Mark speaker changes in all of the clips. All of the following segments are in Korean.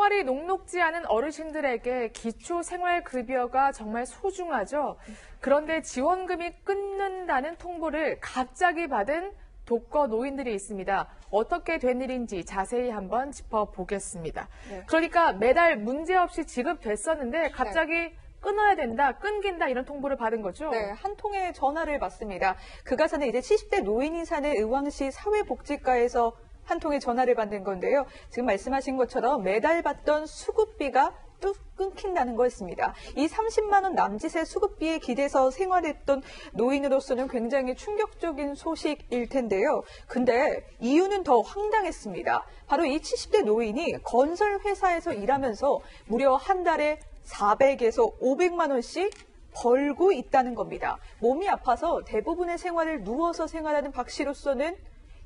Speaker 1: 생활이 녹록지 않은 어르신들에게 기초생활급여가 정말 소중하죠. 그런데 지원금이 끊는다는 통보를 갑자기 받은 독거 노인들이 있습니다. 어떻게 된 일인지 자세히 한번 짚어보겠습니다. 네. 그러니까 매달 문제없이 지급됐었는데 갑자기 끊어야 된다, 끊긴다 이런 통보를 받은 거죠?
Speaker 2: 네, 한 통의 전화를 받습니다. 그 가사는 이제 70대 노인이 사는 의왕시 사회복지과에서 한 통의 전화를 받는 건데요. 지금 말씀하신 것처럼 매달 받던 수급비가 뚝 끊긴다는 거였습니다. 이 30만 원 남짓의 수급비에 기대서 생활했던 노인으로서는 굉장히 충격적인 소식일 텐데요. 근데 이유는 더 황당했습니다. 바로 이 70대 노인이 건설회사에서 일하면서 무려 한 달에 400에서 500만 원씩 벌고 있다는 겁니다. 몸이 아파서 대부분의 생활을 누워서 생활하는 박 씨로서는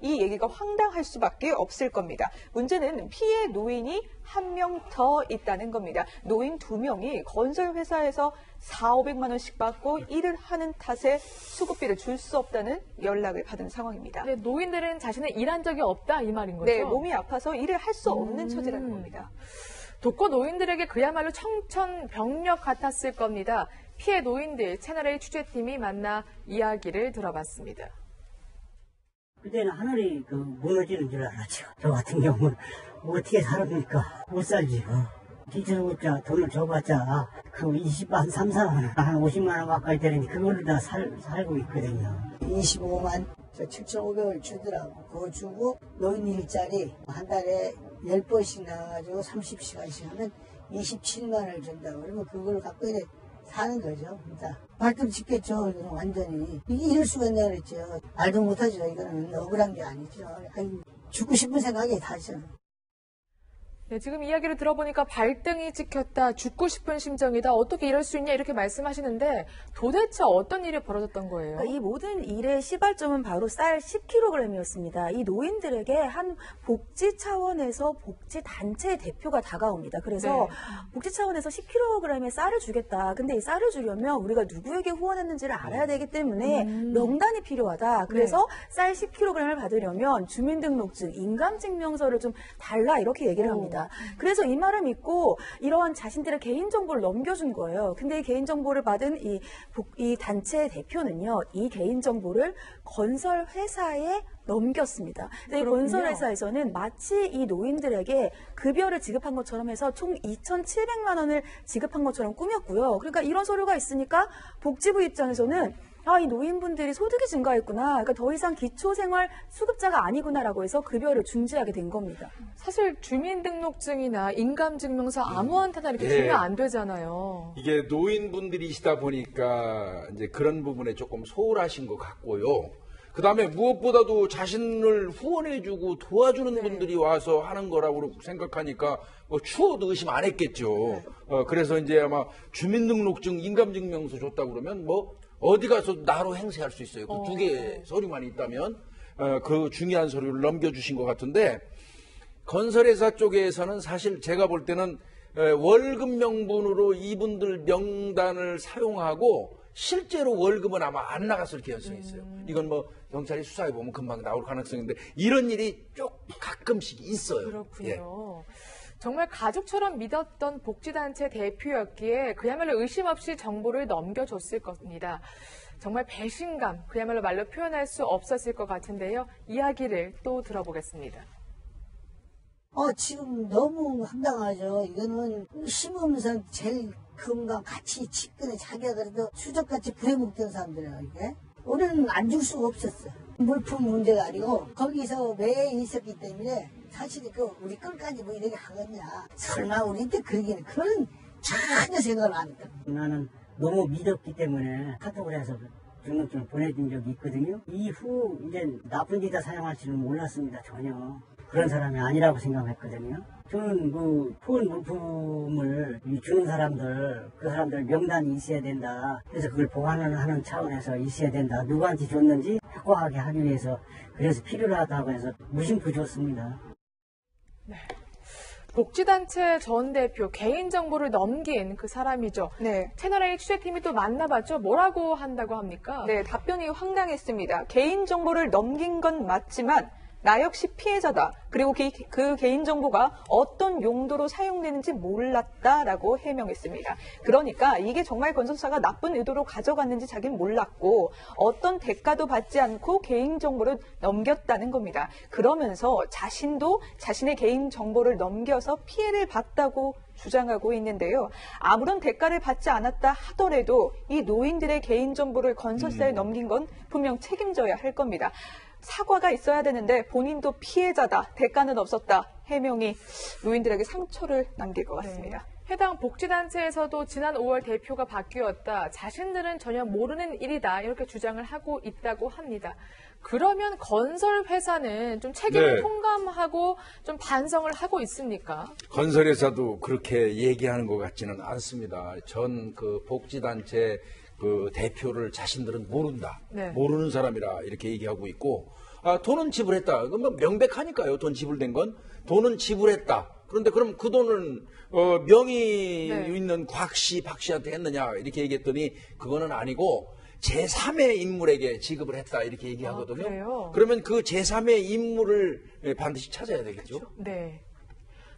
Speaker 2: 이 얘기가 황당할 수밖에 없을 겁니다. 문제는 피해 노인이 한 명 더 있다는 겁니다. 노인 2명이 건설회사에서 400~500만 원씩 받고 일을 하는 탓에 수급비를 줄 수 없다는 연락을 받은 상황입니다.
Speaker 1: 네, 노인들은 자신은 일한 적이 없다 이 말인 거죠?
Speaker 2: 네, 몸이 아파서 일을 할 수 없는 처지라는 겁니다.
Speaker 1: 독거 노인들에게 그야말로 청천벽력 같았을 겁니다. 피해 노인들 채널A 취재팀이 만나 이야기를 들어봤습니다.
Speaker 3: 그때는 하늘이 무너지는 줄 알았죠. 저 같은 경우는 어떻게 살합니까? 못 살지. 기초생활자 돈을 줘봤자 그 20만, 3, 4만 원, 한 50만 원 가까이 되는데 그거를 다 살고 있거든요.
Speaker 4: 25만 7,500을 주더라고. 그거 주고 노인 일자리 한 달에 10번씩 나가지고 30시간씩 하면 27만 원을 준다고. 그러면 그걸 갖고 이제 사는 거죠. 그러니까 발등 짓겠죠. 이거는 완전히. 이럴 수가 있나 그랬죠. 말도 못하죠. 이거는 억울한 게 아니죠. 아니, 죽고 싶은 생각이 다죠.
Speaker 1: 네, 지금 이야기를 들어보니까 발등이 찍혔다, 죽고 싶은 심정이다, 어떻게 이럴 수 있냐 이렇게 말씀하시는데 도대체 어떤 일이 벌어졌던 거예요?
Speaker 5: 그러니까 이 모든 일의 시발점은 바로 쌀 10kg이었습니다. 이 노인들에게 한 복지 차원에서 복지 단체의 대표가 다가옵니다. 그래서
Speaker 1: 네.
Speaker 5: 복지 차원에서 10kg의 쌀을 주겠다. 근데 이 쌀을 주려면 우리가 누구에게 후원했는지를 알아야 되기 때문에 명단이 필요하다. 그래서 쌀 10kg을 받으려면 주민등록증, 인감증명서를 좀 달라 이렇게 얘기를 합니다. 그래서 이 말을 믿고 이러한 자신들의 개인정보를 넘겨준 거예요. 근데 이 개인정보를 받은 이 단체의 대표는요, 이 개인정보를 건설회사에 넘겼습니다. 근데 이 건설회사에서는 마치 이 노인들에게 급여를 지급한 것처럼 해서 총 2,700만 원을 지급한 것처럼 꾸몄고요. 그러니까 이런 서류가 있으니까 복지부 입장에서는 이 노인분들이 소득이 증가했구나. 그러니까 더 이상 기초생활 수급자가 아니구나라고 해서 급여를 중지하게 된 겁니다.
Speaker 1: 사실 주민등록증이나 인감증명서 아무한테나 이렇게 주면 안 되잖아요.
Speaker 6: 이게 노인분들이시다 보니까 이제 그런 부분에 조금 소홀하신 것 같고요. 그 다음에 무엇보다도 자신을 후원해주고 도와주는 분들이 와서 하는 거라고 생각하니까 추워도 의심 안 했겠죠. 그래서 이제 아마 주민등록증, 인감증명서 줬다고 그러면 어디 가서 나로 행세할 수 있어요. 그 2개 서류만 있다면 그 중요한 서류를 넘겨주신 것 같은데 건설회사 쪽에서는 사실 제가 볼 때는 월급 명분으로 이분들 명단을 사용하고 실제로 월급은 아마 안 나갔을 가능성이 있어요. 이건 경찰이 수사해보면 금방 나올 가능성인데 이런 일이 쭉 가끔씩 있어요.
Speaker 1: 그렇군요.
Speaker 6: 예.
Speaker 1: 정말 가족처럼 믿었던 복지단체 대표였기에 그야말로 의심 없이 정보를 넘겨줬을 겁니다. 정말 배신감, 그야말로 말로 표현할 수 없었을 것 같은데요. 이야기를 또 들어보겠습니다.
Speaker 4: 지금 너무 황당하죠. 이거는 심으면서 제일 금강 같이 직근에 자기가 그래도 수족같이 부해먹던 사람들이에요, 이게. 우리는 안 줄 수가 없었어. 물품 문제가 아니고 거기서 매 있었기 때문에 사실 우리 끝까지 이렇게 하겠냐. 설마 우리한테 그러기는 그런 전혀 생각을 안 했다.
Speaker 3: 나는 너무 믿었기 때문에 카톡을 해서 등록증을 보내준 적이 있거든요. 이후 이제 나쁜 데다 사용할 줄은 몰랐습니다. 전혀. 그런 사람이 아니라고 생각했거든요. 저는 후원 물품을 주는 사람들, 그 사람들 명단이 있어야 된다. 그래서 그걸 보관을 하는 차원에서 있어야 된다. 누구한테 줬는지 확고하게 하기 위해서 그래서 필요하다고 해서 무심코 줬습니다.
Speaker 1: 네. 복지단체 전 대표 개인정보를 넘긴 그 사람이죠.
Speaker 2: 네.
Speaker 1: 채널A 취재팀이 또 만나봤죠. 뭐라고 한다고 합니까?
Speaker 2: 네, 답변이 황당했습니다. 개인정보를 넘긴 건 맞지만 나 역시 피해자다. 그리고 그 개인정보가 어떤 용도로 사용되는지 몰랐다라고 해명했습니다. 그러니까 이게 정말 건설사가 나쁜 의도로 가져갔는지 자기는 몰랐고 어떤 대가도 받지 않고 개인정보를 넘겼다는 겁니다. 그러면서 자신도 자신의 개인정보를 넘겨서 피해를 봤다고 주장하고 있는데요. 아무런 대가를 받지 않았다 하더라도 이 노인들의 개인정보를 건설사에 넘긴 건 분명 책임져야 할 겁니다. 사과가 있어야 되는데 본인도 피해자다, 대가는 없었다 해명이 노인들에게 상처를 남길 것 같습니다.
Speaker 1: 해당 복지단체에서도 지난 5월 대표가 바뀌었다. 자신들은 전혀 모르는 일이다. 이렇게 주장을 하고 있다고 합니다. 그러면 건설회사는 좀 책임을 통감하고 좀 반성을 하고 있습니까?
Speaker 6: 건설회사도 그렇게 얘기하는 것 같지는 않습니다. 전 그 복지단체 그 대표를 자신들은 모른다. 모르는 사람이라 이렇게 얘기하고 있고, 돈은 지불했다. 그건 명백하니까요. 돈 지불된 건 돈은 지불했다. 그런데 그럼 그 돈을 명의 있는 곽 씨, 박 씨한테 했느냐 이렇게 얘기했더니 그거는 아니고 제3의 인물에게 지급을 했다 이렇게 얘기하거든요.
Speaker 1: 그래요?
Speaker 6: 그러면 그 제3의 인물을 반드시 찾아야 되겠죠.
Speaker 1: 그렇죠. 네.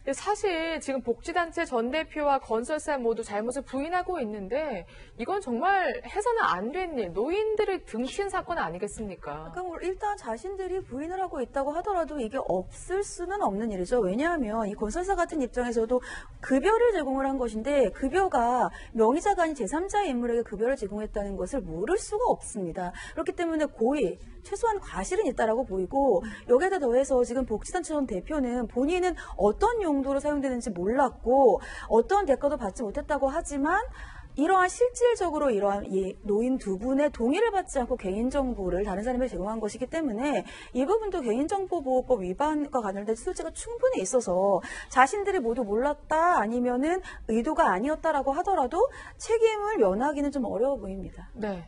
Speaker 1: 근데 사실 지금 복지단체 전 대표와 건설사 모두 잘못을 부인하고 있는데 이건 정말 해서는 안 된 일, 노인들을 등친 사건 아니겠습니까?
Speaker 5: 그럼 일단 자신들이 부인을 하고 있다고 하더라도 이게 없을 수는 없는 일이죠. 왜냐하면 이 건설사 같은 입장에서도 급여를 제공을 한 것인데 급여가 명의자가 아닌 제3자의 인물에게 급여를 제공했다는 것을 모를 수가 없습니다. 그렇기 때문에 고의, 최소한 과실은 있다라고 보이고 여기에다 더해서 지금 복지단체 전 대표는 본인은 어떤 용도로 사용되는지 몰랐고 어떤 대가도 받지 못했다고 하지만 이러한 실질적으로 이러한 이 노인 두 분의 동의를 받지 않고 개인정보를 다른 사람에게 제공한 것이기 때문에 이 부분도 개인정보보호법 위반과 관련된 소지가 충분히 있어서 자신들이 모두 몰랐다 아니면은 의도가 아니었다라고 하더라도 책임을 면하기는 좀 어려워 보입니다.
Speaker 1: 네.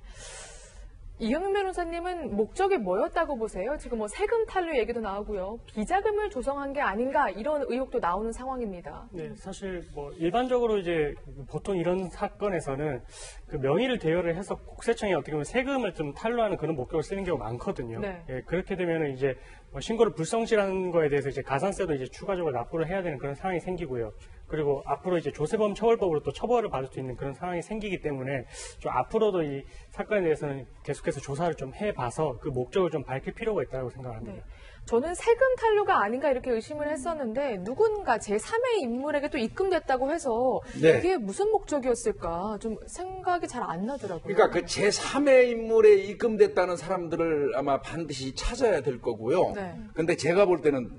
Speaker 1: 이경민 변호사님은 목적이 뭐였다고 보세요? 지금 뭐 세금 탈루 얘기도 나오고요. 비자금을 조성한 게 아닌가 이런 의혹도 나오는 상황입니다.
Speaker 7: 네, 사실 뭐 일반적으로 이제 보통 이런 사건에서는 그 명의를 대여를 해서 국세청이 어떻게 보면 세금을 좀 탈루하는 그런 목적을 쓰는 경우가 많거든요.
Speaker 1: 네.
Speaker 7: 예, 그렇게 되면은 이제 뭐 신고를 불성실한 거에 대해서 이제 가산세도 이제 추가적으로 납부를 해야 되는 그런 상황이 생기고요. 그리고 앞으로 이제 조세범 처벌법으로 또 처벌을 받을 수 있는 그런 상황이 생기기 때문에 좀 앞으로도 이 사건에 대해서는 계속해서 조사를 좀 해봐서 그 목적을 좀 밝힐 필요가 있다고 생각합니다.
Speaker 1: 네. 저는 세금 탈루가 아닌가 이렇게 의심을 했었는데 누군가 제3의 인물에게 또 입금됐다고 해서 이게 무슨 목적이었을까 좀 생각이 잘 안 나더라고요.
Speaker 6: 그러니까 그 제3의 인물에 입금됐다는 사람들을 아마 반드시 찾아야 될 거고요. 근데 제가 볼 때는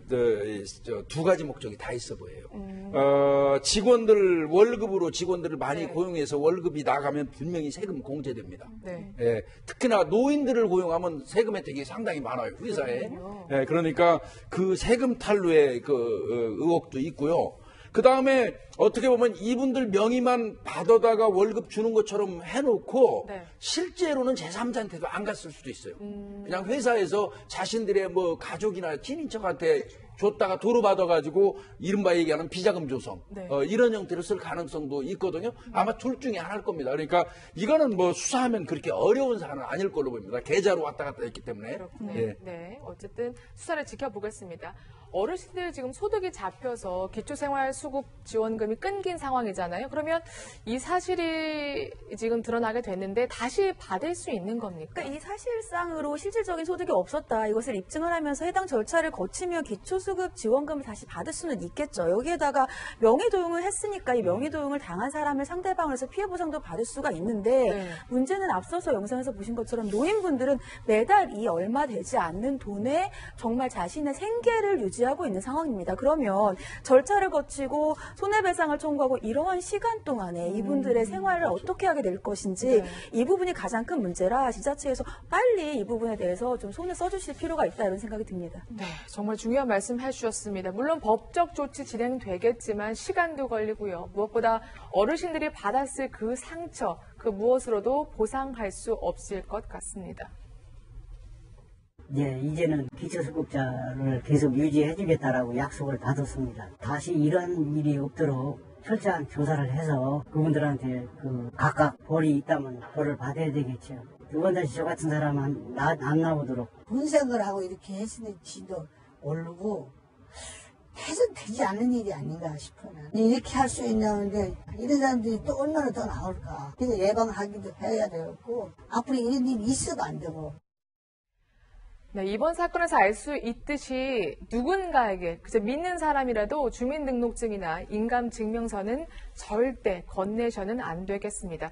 Speaker 6: 두 가지 목적이 다 있어 보여요. 직원들 월급으로 직원들을 많이 고용해서 월급이 나가면 분명히 세금 공제됩니다. 예, 특히나 노인들을 고용하면 세금 혜택이 상당히 많아요. 회사에. 예, 그러니까 그 세금 탈루의 그 의혹도 있고요. 그 다음에 어떻게 보면 이분들 명의만 받아다가 월급 주는 것처럼 해놓고 실제로는 제3자한테도 안 갔을 수도 있어요. 그냥 회사에서 자신들의 뭐 가족이나 친인척한테 줬다가 도로 받아가지고 이른바 얘기하는 비자금 조성 이런 형태로 쓸 가능성도 있거든요. 아마 둘 중에 하나일 겁니다. 그러니까 이거는 뭐 수사하면 그렇게 어려운 사안은 아닐 걸로 보입니다. 계좌로 왔다 갔다 했기 때문에.
Speaker 1: 그렇군요. 네, 어쨌든 수사를 지켜보겠습니다. 어르신들 지금 소득이 잡혀서 기초생활수급 지원금이 끊긴 상황이잖아요. 그러면 이 사실이 지금 드러나게 됐는데 다시 받을 수 있는 겁니까?
Speaker 5: 그러니까 이 사실상으로 실질적인 소득이 없었다. 이것을 입증을 하면서 해당 절차를 거치며 기초수급 지원금을 다시 받을 수는 있겠죠. 여기에다가 명의도용을 했으니까 이 명의도용을 당한 사람을 상대방으로 해서 피해보상도 받을 수가 있는데 문제는 앞서서 영상에서 보신 것처럼 노인분들은 매달 이 얼마 되지 않는 돈에 정말 자신의 생계를 유지하고 있는 상황입니다. 그러면 절차를 거치고 손해배상을 청구하고 이러한 시간 동안에 이분들의 생활을 어떻게 하게 될 것인지 이 부분이 가장 큰 문제라 지자체에서 빨리 이 부분에 대해서 좀 손을 써주실 필요가 있다 이런 생각이 듭니다.
Speaker 1: 네, 정말 중요한 말씀 해주셨습니다. 물론 법적 조치 진행되겠지만 시간도 걸리고요. 무엇보다 어르신들이 받았을 그 상처, 그 무엇으로도 보상할 수 없을 것 같습니다.
Speaker 3: 예, 이제는 기초수급자를 계속 유지해주겠다라고 약속을 받았습니다. 다시 이런 일이 없도록 철저한 조사를 해서 그분들한테 그 각각 벌이 있다면 벌을 받아야 되겠죠. 두 번 다시 저 같은 사람은 안 나오도록.
Speaker 4: 분생을 하고 이렇게 했으니 지도 오르고 해서 되지 않는 일이 아닌가 싶어요. 이렇게 할 수 있냐는데 이런 사람들이 또 얼마나 더 나올까. 그래서 예방하기도 해야 되고 앞으로 이런 일이 있어도 안 되고.
Speaker 1: 네, 이번 사건에서 알 수 있듯이 누군가에게 그저 믿는 사람이라도 주민등록증이나 인감증명서는 절대 건네셔는 안 되겠습니다.